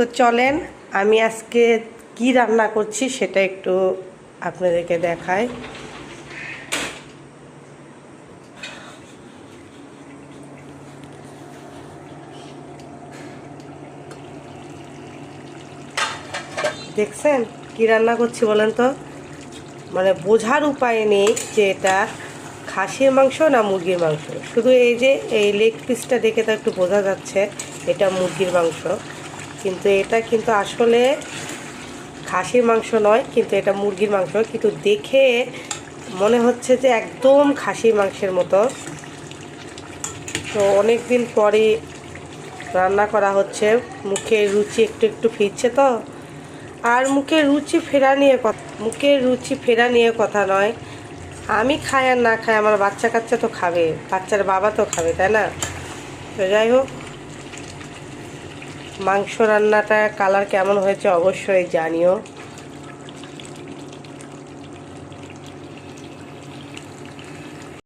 তো চলেন আমি আজকে কি রান্না করছি সেটা একটু আপনাদেরকে দেখাই। দেখছেন কি রান্না করছি বলেন তো? মানে বোঝার উপায় নেই যে এটা খাসির মাংস না মুরগির মাংস। শুধু এই যে এই লেগ পিসটা দেখে তো একটু বোঝা যাচ্ছে এটা মুরগির মাংস, কিন্তু এটা কিন্তু আসলে খাসির মাংস নয়, কিন্তু এটা মুরগির মাংস। কিন্তু দেখে মনে হচ্ছে যে একদম খাসির মাংসের মতো। তো অনেক দিন পরে রান্না করা হচ্ছে, মুখের রুচি একটু একটু ফিরছে। তো আর মুখের রুচি ফেরা নিয়ে কথা নয়, আমি খাই আর না খাই আমার বাচ্চা কাচ্চা তো খাবে, বাচ্চার বাবা তো খাবে, তাই না? তো যাই হোক, মাংস রান্নাটা কালার কেমন হয়েছে অবশ্যই জানিও।